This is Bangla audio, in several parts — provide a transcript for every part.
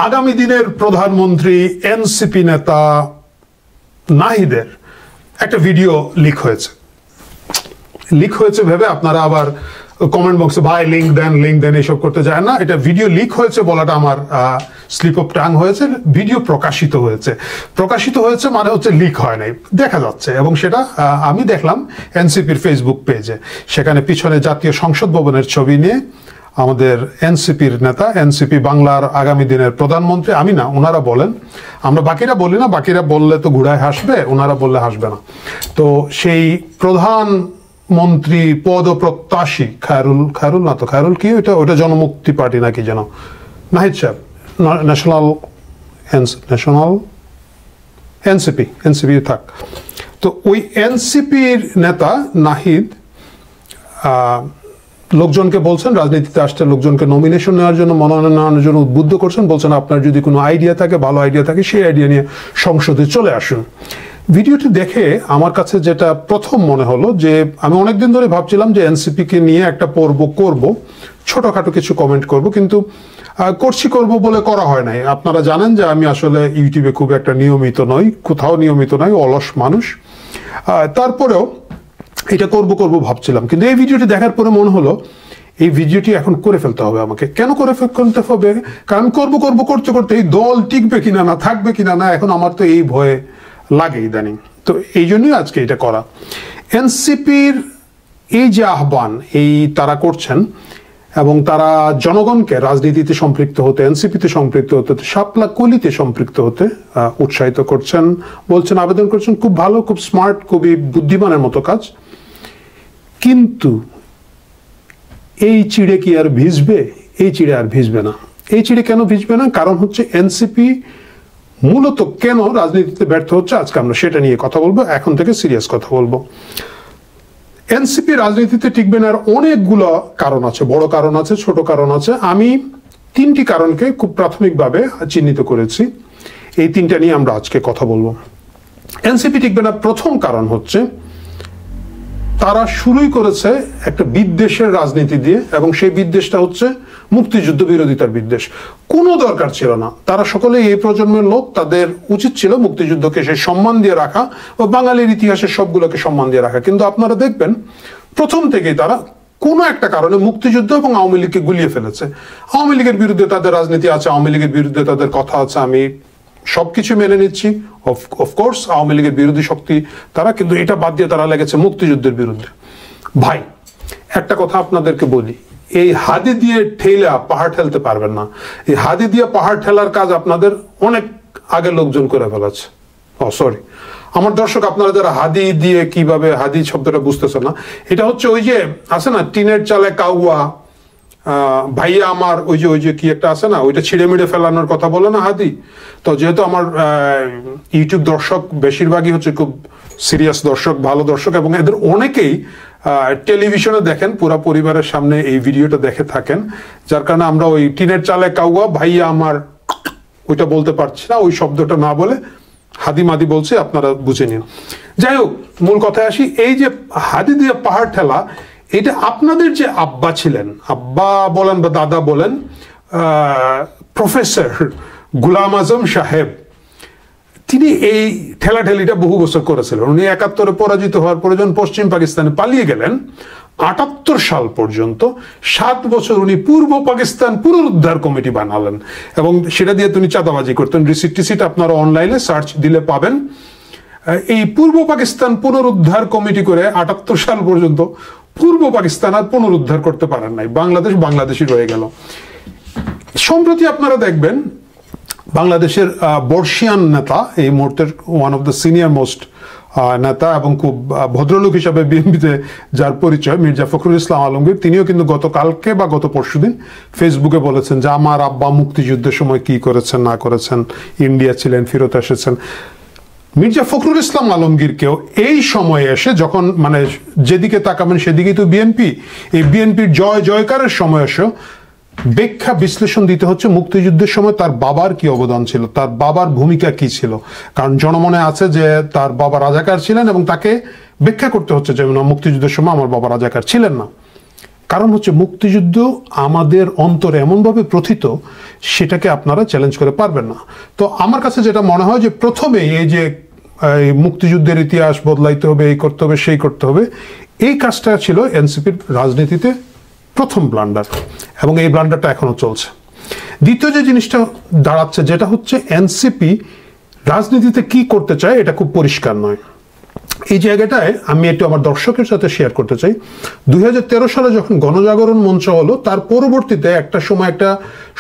আগামী দিনের প্রধানমন্ত্রী এনসিপি নেতা নাহিদের একটা ভিডিও লিক হয়েছে ভেবে আপনারা আবার কমেন্ট বক্সে ভাই লিঙ্ক দেন এসব করতে যায় না। এটা ভিডিও লিক হয়েছে বলাটা আমার স্লিপ অফ টাং হয়েছে। ভিডিও প্রকাশিত হয়েছে মানে হচ্ছে লিক হয় নাই, দেখা যাচ্ছে। এবং সেটা আমি দেখলাম এনসিপির ফেসবুক পেজে। সেখানে পিছনে জাতীয় সংসদ ভবনের ছবি নিয়ে আমাদের এনসিপির নেতা, এনসিপি বাংলার আগামী দিনের প্রধানমন্ত্রী, আমি না, ওনারা বলেন, আমরা বাকিরা বলি না, বাকিরা বললে তো ঘুরায় হাসবে, ওনারা বললে হাসবে না। তো সেই প্রধানমন্ত্রী পদপ্রত্যাশী খায়রুল কি ওটা জনমুক্তি পার্টি নাকি যেন, নাহিদ সাহেব, ন্যাশনাল এনসিপি থাক। তো ওই এনসিপির নেতা নাহিদ লোকজনকে বলছেন, রাজনীতিতে আসতে লোকজনকে নমিনেশন নেওয়ার জন্য, মনোনয়ন নেওয়ার জন্য উদ্বুদ্ধ করছেন। বলছেন আপনার যদি কোনো আইডিয়া থাকে, ভালো আইডিয়া থাকে, সেই আইডিয়া নিয়ে সংসদে চলে আসুন। ভিডিওটি দেখে আমার কাছে যেটা প্রথম মনে হলো, যে আমি অনেকদিন ধরে ভাবছিলাম যে এনসিপিকে নিয়ে একটা পর্ব করব, ছোটখাটো কিছু কমেন্ট করব, কিন্তু করব বলে করা হয় নাই। আপনারা জানেন যে আমি আসলে ইউটিউবে খুব একটা নিয়মিত নই, কোথাও নিয়মিত নই, অলস মানুষ। তারপরেও এটা করব ভাবছিলাম, কিন্তু এই ভিডিওটি দেখার পরে মনে হলো এই ভিডিওটি এখন করে ফেলতে হবে আমাকে। কেন করে ফেলতে হবে? কারণ করতে করতে এই দল টিকবে কিনা না, থাকবে কিনা না, এখন আমার তো এই ভয়ে লাগে ইদানিং। তো এই জন্যই আজকে এটা করা। এনসিপির এই যে আহ্বান এই তারা করছেন, এবং তারা জনগণকে রাজনীতিতে সম্পৃক্ত হতে, এনসিপিতে সম্পৃক্ত হতে, শাপলা কলিতে সম্পৃক্ত হতে উৎসাহিত করছেন, বলছেন, আবেদন করছেন। খুব ভালো, খুব স্মার্ট, খুবই বুদ্ধিমানের মতো কাজ। কিন্তু এই চিড়ে কি আর ভিজবে? এই চিড়ে আর ভিজবে না। এই চিড়ে কেন ভিজবে না? কারণ হচ্ছে এনসিপি মূলত কেন রাজনীতিতে ব্যর্থ হচ্ছে, আজকে আমরা সেটা নিয়ে কথা বলবো। এখন থেকে সিরিয়াস কথা বলবো। এনসিপি রাজনীতিতে টিকবে না অনেকগুলো কারণ আছে, বড় কারণ আছে, ছোট কারণ আছে। আমি 3টি কারণকে খুব প্রাথমিকভাবে চিহ্নিত করেছি। এই 3টা নিয়ে আমরা আজকে কথা বলবো। এনসিপি টিকবে না প্রথম কারণ হচ্ছে তারা শুরুই করেছে একটা বিদ্বেষের রাজনীতি দিয়ে, এবং সেই বিদ্বেষটা হচ্ছে মুক্তিযুদ্ধ বিরোধিতার বিদ্বেষ। কোনো দরকার ছিল না। তারা সকলে এই প্রজন্মের লোক, তাদের উচিত ছিল মুক্তিযুদ্ধকে সে সম্মান দিয়ে রাখা ও বাঙালির ইতিহাসের সবগুলোকে সম্মান দিয়ে রাখা। কিন্তু আপনারা দেখবেন প্রথম থেকেই তারা কোনো একটা কারণে মুক্তিযুদ্ধ এবং আওয়ামী লীগকে গুলিয়ে ফেলেছে। আওয়ামী লীগের বিরুদ্ধে তাদের রাজনীতি আছে, আওয়ামী লীগের বিরুদ্ধে তাদের কথা আছে, আমি সবকিছু মেনে নিচ্ছি। অফকোর্স আওয়ামী লীগের বিরোধী শক্তি তারা, কিন্তু এটা বাদ দিয়ে তারা লেগেছে মুক্তিযুদ্ধের বিরুদ্ধে। ভাই একটা কথা আপনাদেরকে বলি, এই হাদি দিয়ে ঠেলা পাহাড় ঠেলতে পারবেন না। এই হাদি দিয়ে পাহাড় ঠেলার কাজ আপনাদের অনেক আগে লোকজন করে ফেলাচ্ছে। সরি আমার দর্শক, আপনারা যারা হাদি দিয়ে কিভাবে, হাদি শব্দটা বুঝতেছেন না, এটা হচ্ছে ওই যে আছে না টিনের চালে কাউয়া, ভাইয়া আমার ওই যে কি একটা আছে না, ওইটা ছিঁড়ে মিড়ে ফেলানোর কথা বলে না হাদি। তো যেহেতু আমার ইউটিউব দর্শক বেশিরভাগই হচ্ছে খুব সিরিয়াস দর্শক, ভালো দর্শক, এবং এদের অনেকেই টেলিভিশনে দেখেন, পুরা পরিবারের সামনে এই ভিডিওটা দেখে থাকেন, যার কারণে আমরা ওই টিনের চালে কাউয়া, ভাইয়া আমার, ওইটা বলতে পারছি না, ওই শব্দটা না বলে হাদি মাদি বলছে, আপনারা বুঝে নিন। যাই হোক, মূল কথায় আসি। এই যে হাদি দিয়ে পাহাড় ঠেলা, এটা আপনাদের যে আব্বা ছিলেন, আব্বা বলেন বা দাদা বলেন, প্রফেসর গুলাম আজম সাহেব, তিনি এই ঠেলাঠেলিটা বহু বছর করেছিলেন। উনি 71-এ পরাজিত হওয়ার পরে যখন পশ্চিম পাকিস্তানে পালিয়ে গেলেন, 78 সাল পর্যন্ত 7 বছর উনি পূর্ব পাকিস্তান পুনরুদ্ধার কমিটি বানালেন, এবং সেটা দিয়ে তিনি চাঁদাবাজি করতেন। রিসিট আপনারা অনলাইনে সার্চ দিলে পাবেন। এই পূর্ব পাকিস্তান পুনরুদ্ধার কমিটি করে 78 সাল পর্যন্ত পূর্ব পাকিস্তান আর পুনরুদ্ধার করতে পারেন নাই। বাংলাদেশই রয়ে গেল। সম্প্রতি আপনারা দেখবেন বাংলাদেশের বর্ষিয়ান নেতা, এই মুহূর্তের one of the senior most নেতা এবং খুব ভদ্রলোক হিসাবে বিএনপিতে যার পরিচয়, মির্জা ফখরুল ইসলাম আলমগীর, তিনিও কিন্তু গতকালকে বা গত পরশুদিন ফেসবুকে বলেছেন যে আমার আব্বা মুক্তিযুদ্ধের সময় কি করেছেন না করেছেন, ইন্ডিয়া ছিলেন, ফেরত এসেছেন। মির্জা ফখরুল ইসলাম আলমগীরকেও এই সময়ে এসে, যখন মানে যেদিকে তাকাবেন সেদিকেই তো বিএনপি, এই বিএনপির জয়কারের সময় এসেও ব্যাখ্যা বিশ্লেষণ দিতে হচ্ছে মুক্তিযুদ্ধের সময় তার বাবার কি অবদান ছিল, তার বাবার ভূমিকা কি ছিল। কারণ জনমনে আছে যে তার বাবা রাজাকার ছিলেন, এবং তাকে ব্যাখ্যা করতে হচ্ছে যে মুক্তিযুদ্ধের সময় আমার বাবা রাজাকার ছিলেন না। কারণ হচ্ছে মুক্তিযুদ্ধ আমাদের অন্তরে এমনভাবে প্রথিত, সেটাকে আপনারা চ্যালেঞ্জ করে পারবেন না। তো আমার কাছে যেটা মনে হয় যে প্রথমেই এই যে মুক্তিযুদ্ধের ইতিহাস বদলাইতে হবে, এই করতে হবে, সেই করতে হবে, এই কাজটা ছিল এনসিপির রাজনীতিতে প্রথম ব্লান্ডার, এবং এই ব্লান্ডারটা এখনো চলছে। দ্বিতীয় যে জিনিসটা দাঁড়াচ্ছে, যেটা হচ্ছে এনসিপি রাজনীতিতে কি করতে চায় এটা খুব পরিষ্কার নয়। এই জায়গাটায় আমি একটু আমার দর্শকের সাথে শেয়ার করতে চাই। 2013 সালে যখন গণজাগরণ মঞ্চ হলো, তার পরবর্তীতে একটা সময় একটা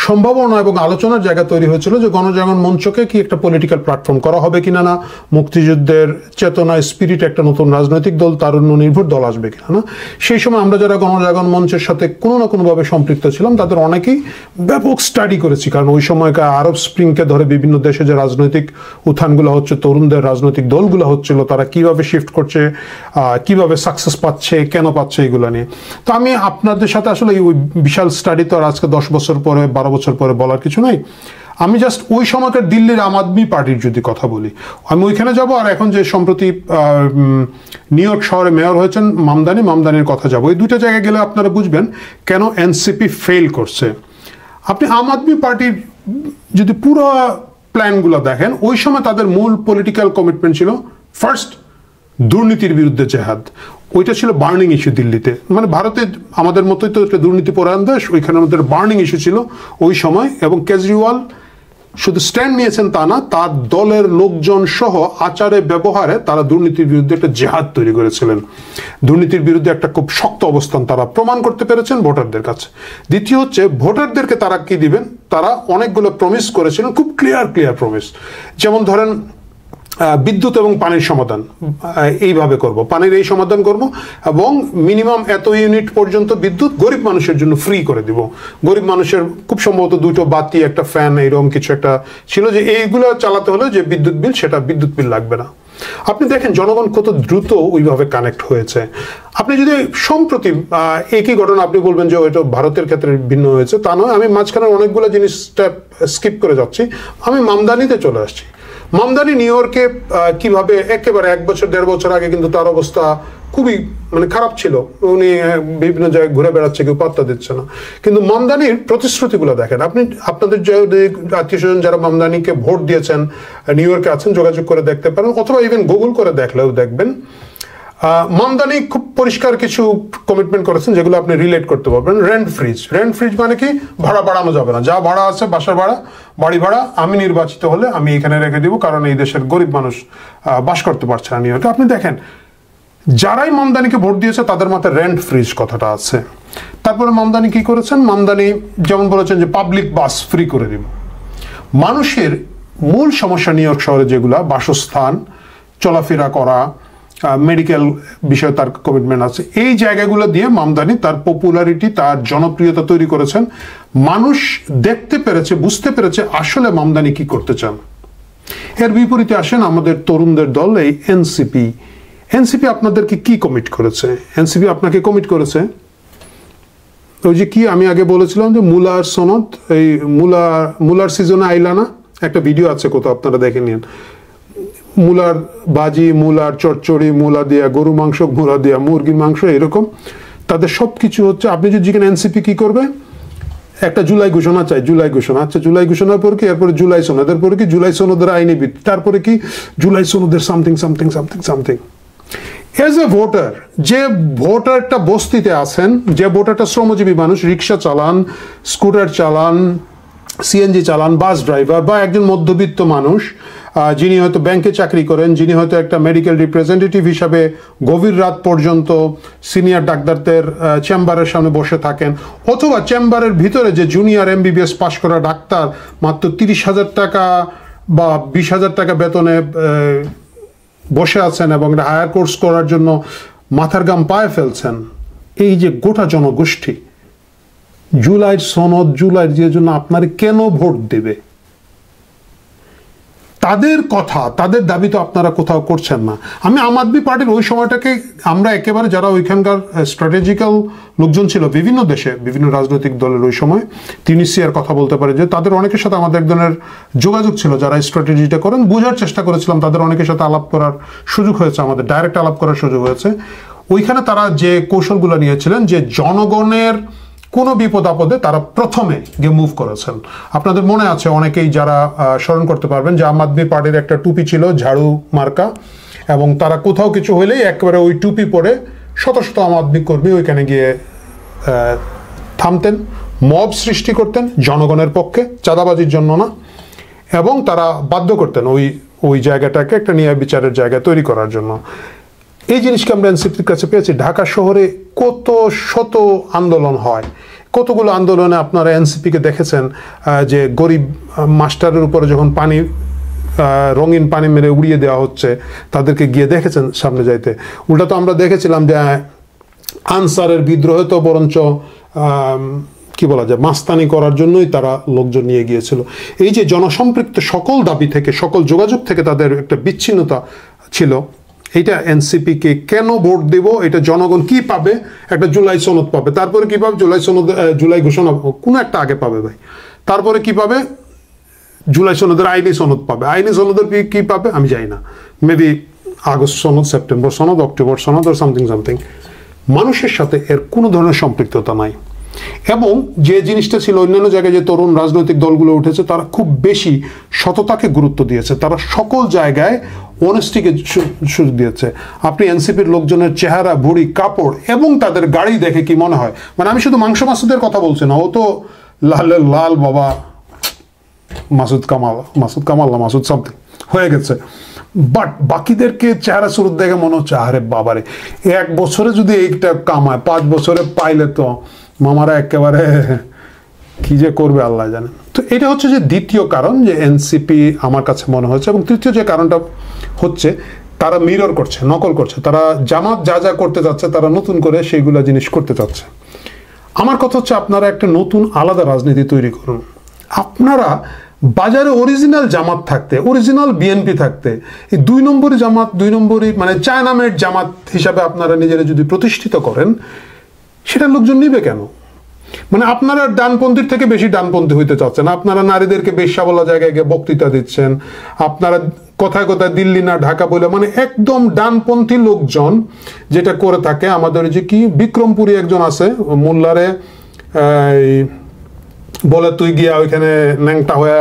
সম্ভাবনা এবং আলোচনার জায়গা তৈরি হয়েছিল যে গণজাগরণ মঞ্চকে কি একটা পলিটিক্যাল প্ল্যাটফর্ম করা হবে কিনা, না মুক্তিযুদ্ধের চেতনা স্পিরিট একটা নতুন রাজনৈতিক দল, তারুণ্য নির্ভর দল আসবে কিনা না। সেই সময় আমরা যারা গণজাগরণ মঞ্চের সাথে কোনো না কোনোভাবে সম্পৃক্ত ছিলাম, তাদের অনেকেই ব্যাপক স্টাডি করেছি, কারণ ওই সময়কার আরব স্প্রিংকে ধরে বিভিন্ন দেশে যে রাজনৈতিক উত্থানগুলো হচ্ছে, তরুণদের রাজনৈতিক দলগুলো হচ্ছিল, তারা কিভাবে শিফট করছে, কিভাবে সাকসেস পাচ্ছে, কেন পাচ্ছে, এগুলো নিয়ে। তো আমি আপনাদের সাথে আসলে ওই বিশাল স্টাডি তো আর আজকে 10 বছর পরে 12 বছর পরে বলার কিছু নাই। আমি জাস্ট ওই সময়কার দিল্লির আম আদমি পার্টির যদি কথা বলি, আমি ওইখানে যাব, আর এখন যে সম্প্রতি নিউ ইয়র্ক শহরে মেয়র হয়েছেন মামদানির কথা যাব। এই দুটো জায়গায় গেলে আপনারা বুঝবেন কেন এনসিপি ফেল করছে। আপনি আম আদমি পার্টির যদি পুরো প্ল্যানগুলো দেখেন, ওই সময় তাদের মূল পলিটিক্যাল কমিটমেন্ট ছিল ফার্স্ট দুর্নীতির বিরুদ্ধে জেহাদ। ওইটা ছিল বার্নিং ইস্যু দিল্লিতে, মানে ভারতে আমাদের মতোই তো একটা দুর্নীতি পরায়ণ দেশ, ওইখানে আমাদের বার্নিং ইস্যু ছিল ওই সময়। এবং কেজরিওয়াল শুধু স্ট্যান্ড নিয়েছেন তা না, তার দলের লোকজন সহ আচারে ব্যবহারে তারা দুর্নীতির বিরুদ্ধে একটা জেহাদ তৈরি করেছিলেন। দুর্নীতির বিরুদ্ধে একটা খুব শক্ত অবস্থান তারা প্রমাণ করতে পেরেছেন ভোটারদের কাছে। দ্বিতীয় হচ্ছে ভোটারদেরকে তারা কি দিবেন, তারা অনেকগুলো প্রমিস করেছিলেন, খুব ক্লিয়ার প্রমিস। যেমন ধরেন বিদ্যুৎ এবং পানির সমাধান এইভাবে করব, পানির এই সমাধান করব, এবং মিনিমাম এত ইউনিট পর্যন্ত বিদ্যুৎ গরিব মানুষের জন্য ফ্রি করে দিব। গরিব মানুষের খুব সম্ভবত 2টো বাতি, একটা ফ্যান, এইরকম কিছু একটা ছিল, যে এইগুলো চালাতে হলে যে বিদ্যুৎ বিল, সেটা বিদ্যুৎ বিল লাগবে না। আপনি দেখেন জনগণ কত দ্রুত ওইভাবে কানেক্ট হয়েছে। আপনি যদি সম্প্রতি একই ঘটনা আপনি বলবেন যে ওইটা ভারতের ক্ষেত্রে ভিন্ন হয়েছে, তা নয়। আমি মাঝখানে অনেকগুলো জিনিসটা স্কিপ করে যাচ্ছি, আমি মামদানিতে চলে আসছি। মামদানি নিউ ইয়র্কে কিভাবে একেবারে 1 বছর 1.5 বছর আগে কিন্তু তার অবস্থা খুবই খারাপ ছিল, উনি বিভিন্ন জায়গায় ঘুরে বেড়াচ্ছে, কেউ পাত্তা দিচ্ছে না। কিন্তু মামদানির প্রতিশ্রুতিগুলো দেখেন, আপনি আপনাদের আত্মীয় স্বজন যারা মামদানিকে ভোট দিয়েছেন, নিউ ইয়র্কে আছেন, যোগাযোগ করে দেখতে পারেন, অথবা ইভেন গুগল করে দেখলেও দেখবেন। মামদানি খুব পরিষ্কার কিছু কমিটমেন্ট করেছেন যেগুলো আপনি রিলেট করতে পারবেন। রেন্ট ফ্রিজ মানে কি, ভাড়া বাড়ানো যাবে না, যা ভাড়া আছে বাসার ভাড়া, বাড়ি ভাড়া আমি নির্বাচিত হলে আমি এখানে রেখে দিব, কারণ এই দেশের গরিব মানুষ বাস করতে পারছে না নিউ ইয়র্কে। আপনি দেখেন যারাই মামদানিকে ভোট দিয়েছে তাদের মাথায় রেন্ট ফ্রিজ কথাটা আছে। তারপরে মামদানি কি করেছেন, মামদানি যেমন বলেছেন যে পাবলিক বাস ফ্রি করে দিব। মানুষের মূল সমস্যা নিউ ইয়র্ক শহরে যেগুলা, বাসস্থান, চলাফেরা করা, মেডিকেল বিষয়ে তার কমিটমেন্ট আছে, এই জায়গাগুলো দিয়ে মামদানি তার পপুলারিটি, তার জনপ্রিয়তা তৈরি করেছেন। মানুষ দেখতে পেরেছে, বুঝতে পেরেছে আসলে মামদানি কি করতে চান। এর বিপরীতে আসেন আমাদের তরুণদের দল এই এনসিপি আপনাদেরকে কি কমিট করেছে? এনসিপি আপনাকে কমিট করেছে ওই যে কি আমি আগে বলেছিলাম যে মুলার সনদ, এই মুলার সিজনে আইলা না, একটা ভিডিও আছে কোথাও, আপনারা দেখে নিন। মুলার বাজি, মুলার চচ্চড়ি, মুলা দিয়া গরু মাংস, মুলা দিয়া মুরগির মাংস, এরকম তাদের সবকিছু হচ্ছে। আপনি যদি জিজ্ঞেস এনসিপি কি করবে, একটা জুলাই ঘোষণা চাই, জুলাই ঘোষণা, আচ্ছা জুলাই ঘোষণার পর কি, এরপরে জুলাই সনদের পরে কি, জুলাই সনদের আইনি ভিত্তি, তারপরে কি জুলাই সনদের সামথিং। এজ এ ভোটার, যে ভোটারটা বস্তিতে আছেন, যে ভোটারটা শ্রমজীবী মানুষ, রিক্সা চালান, স্কুটার চালান, সিএনজি চালান, বাস ড্রাইভার, বা একজন মধ্যবিত্ত মানুষ যিনি হয়তো ব্যাংকে চাকরি করেন, যিনি হয়তো একটা মেডিকেল রিপ্রেজেন্টেটিভ হিসাবে গভীর রাত পর্যন্ত সিনিয়র ডাক্তারদের চেম্বারের সামনে বসে থাকেন, অথবা চেম্বারের ভিতরে যে জুনিয়র MBBS পাশ করা ডাক্তার মাত্র 30,000 টাকা বা 20,000 টাকা বেতনে বসে আছেন এবং হায়ার কোর্স করার জন্য মাথার গাম পায়ে ফেলছেন, এই যে গোটা জনগোষ্ঠী জুলাইয়ের সনদ, জুলাইয়ের যে জন্য আপনার কেন ভোট দেবে, তাদের কথা, তাদের দাবি তো আপনারা কোথাও করছেন না। আমি আম আদমি পার্টির ওই সময়টাকে আমরা একেবারে, যারা ওইখানকার স্ট্র্যাটেজিক্যাল লোকজন ছিল বিভিন্ন দেশে, বিভিন্ন রাজনৈতিক দলের ওই সময়, তিউনিসিয়ার কথা বলতে পারে, যে তাদের অনেকের সাথে আমাদের এক ধরনের যোগাযোগ ছিল, যারা স্ট্র্যাটেজিটা করেন, বোঝার চেষ্টা করেছিলাম, তাদের অনেকের সাথে আলাপ করার সুযোগ হয়েছে, আমাদের ডাইরেক্ট আলাপ করার সুযোগ হয়েছে। ওইখানে তারা যে কৌশলগুলো নিয়েছিলেন যে জনগণের কোনো বিপদ আপদে তারা প্রথমে গিয়ে মুভ করেছেন। আপনাদের মনে আছে অনেকেই যারা স্মরণ করতে পারবেন যে আম আদমি পার্টির একটা টুপি ছিল ঝাড়ু মার্কা, এবং তারা কোথাও কিছু হলেই একেবারে ওই টুপি পরে শত শত আম আদমি কর্মী ওইখানে গিয়ে থামতেন, মব সৃষ্টি করতেন জনগণের পক্ষে, চাঁদাবাজির জন্য না, এবং তারা বাধ্য করতেন ওই জায়গাটাকে একটা ন্যায় বিচারের জায়গা তৈরি করার জন্য। এই জিনিসকে আমরা এনসিপির কাছে পেয়েছি। ঢাকা শহরে কত শত আন্দোলন হয়, কতগুলো আন্দোলনে আপনারা এনসিপিকে দেখেছেন যে গরিব মাস্টারের উপরে যখন রঙিন পানি মেরে উড়িয়ে দেওয়া হচ্ছে তাদেরকে গিয়ে দেখেছেন সামনে যাইতে। উল্টা তো আমরা দেখেছিলাম যে আনসারের বিদ্রোহে তো বরঞ্চ কি বলা যায় মাস্তানি করার জন্যই তারা লোকজন নিয়ে গিয়েছিল। এই যে জনসম্পৃক্ত সকল দাবি থেকে, সকল যোগাযোগ থেকে তাদের একটা বিচ্ছিন্নতা ছিল। এইটা এনসিপিকে কেন ভোট দেব, এটা জনগণ কি পাবে, একটা জুলাই সনদ পাবে, তারপরে কি পাবে জুলাই ঘোষণা কোনো একটা আগে পাবে ভাই, তারপরে কি পাবে জুলাই সনদের আইনি সনদ পাবে, আইনি সনদের কি পাবে আমি জানি না, মেবি আগস্ট সনদ, সেপ্টেম্বর সনদ, অক্টোবর সনদ আর সামথিং। মানুষের সাথে এর কোনো ধরনের সম্পৃক্ততা নাই। এবং যে জিনিসটা ছিল অন্যান্য জায়গায় যে তরুণ রাজনৈতিক দলগুলো উঠেছে তারা খুব বেশি সততাকে গুরুত্ব দিয়েছে, তারা সকল জায়গায় অনেস্টিকে সুযোগ দিয়েছে। আপনি এনসিপির লোকজনের চেহারা, ভুঁড়ি, কাপড় এবং তাদের গাড়ি দেখে কি মনে হয়, মানে আমি শুধু মাংস মাসুদের কথা বলছি না, ও তো লাল বাবা মাসুদ কামাল না মাসুদ সামথিং হয়ে গেছে, বাট বাকিদেরকে চেহারা সুরত দেখে মনে হচ্ছে আরে বাবারে 1 বছরে যদি এইটা কামায় 5 বছরে পাইলে তো মামারা একেবারে কি যে করবে আল্লাহ জানে। তো এটা হচ্ছে যে দ্বিতীয় কারণ যে এনসিপি আমার কাছে মনে হচ্ছে। এবং তৃতীয় যে কারণটা হচ্ছে তারা মিরর করছে, নকল করছে, তারা জামাত যা করতে যাচ্ছে তারা নতুন করে সেইগুলা জিনিস করতে চাচ্ছে। আমার কথা হচ্ছে আপনারা একটা নতুন আলাদা রাজনীতি তৈরি করুন। আপনারা বাজারে অরিজিনাল জামাত থাকতে, অরিজিনাল বিএনপি থাকতে, এই 2 নম্বরই জামাত, 2 নম্বরই মানে চায়নামের জামাত হিসাবে আপনারা নিজেরা যদি প্রতিষ্ঠিত করেন, সেটা লোকজন নিবে কেন? মানে আপনারা ডানপন্থীর থেকে বেশি ডানপন্থী হইতে চাচ্ছেন, আপনারা নারীদেরকে বেশ্যা বলা জায়গায় গিয়ে বক্তৃতা দিচ্ছেন, আপনারা কথায় কথায় দিল্লি না ঢাকা বলে মানে একদম ডানপন্থী লোকজন যেটা করে থাকে। আমাদের যে কি বিক্রমপুরী একজন আছে, মোল্লারে বলে তুই গিয়া ওইখানে ন্যাংটা হয়ে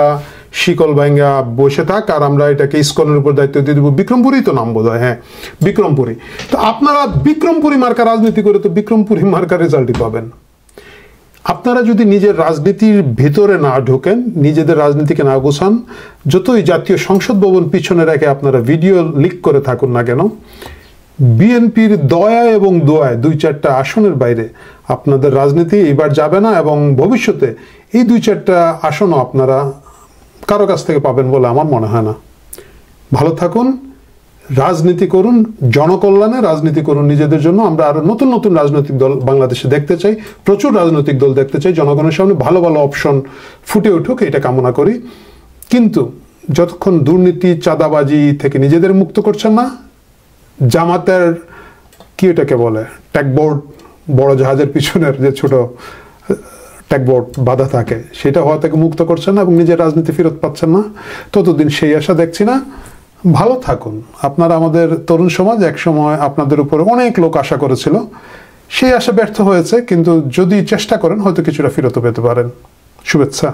শিকল ভাঙ্গা বসে থাক আর আমরা এটাকে ইস্কনের উপর দায়িত্ব দিয়ে দেবো। বিক্রমপুরী তো নাম বোধ হয়, হ্যাঁ বিক্রমপুরী। তো আপনারা বিক্রমপুরী মার্কা রাজনীতি করে তো বিক্রমপুরী মার্কা রেজাল্টই পাবেন। আপনারা যদি নিজের রাজনীতির ভিতরে না ঢোকেন, নিজেদের রাজনীতিকে না গোছান, যতই জাতীয় সংসদ ভবন পিছনে রেখে আপনারা ভিডিও লিক করে থাকুন না কেন, বিএনপির দয়া এবং দোয়ায় 2-4টা আসনের বাইরে আপনাদের রাজনীতি এবার যাবে না, এবং ভবিষ্যতে এই 2-4টা আসনও আপনারা কারো কাছ থেকে পাবেন বলে আমার মনে হয় না। ভালো থাকুন, রাজনীতি করুন, জনকল্যাণে রাজনীতি করুন নিজেদের জন্য। আমরা আরো নতুন নতুন রাজনৈতিক দল বাংলাদেশে দেখতে চাই, প্রচুর রাজনৈতিক দল দেখতে চাই, জনগণের সামনে ভালো ভালো অপশন ফুটে উঠুক এটা কামনা করি। কিন্তু যতক্ষণ দুর্নীতি চাঁদাবাজি থেকে নিজেদের মুক্ত করছেন না, জামাতের কি এটাকে বলে ট্যাগবোর্ড, বড় জাহাজের পিছনের যে ছোট ট্যাগবোর্ড বাধা থাকে, সেটা হওয়া থেকে মুক্ত করছেন না এবং নিজের রাজনীতি ফেরত পাচ্ছেন না, ততদিন সেই আশা দেখছি না। ভালো থাকুন। আপনারা আমাদের তরুণ সমাজ একসময় আপনাদের উপরে অনেক লোক আশা করেছিল, সেই আশা ব্যর্থ হয়েছে, কিন্তু যদি চেষ্টা করেন হয়তো কিছুটা ফেরত পেতে পারেন। শুভেচ্ছা।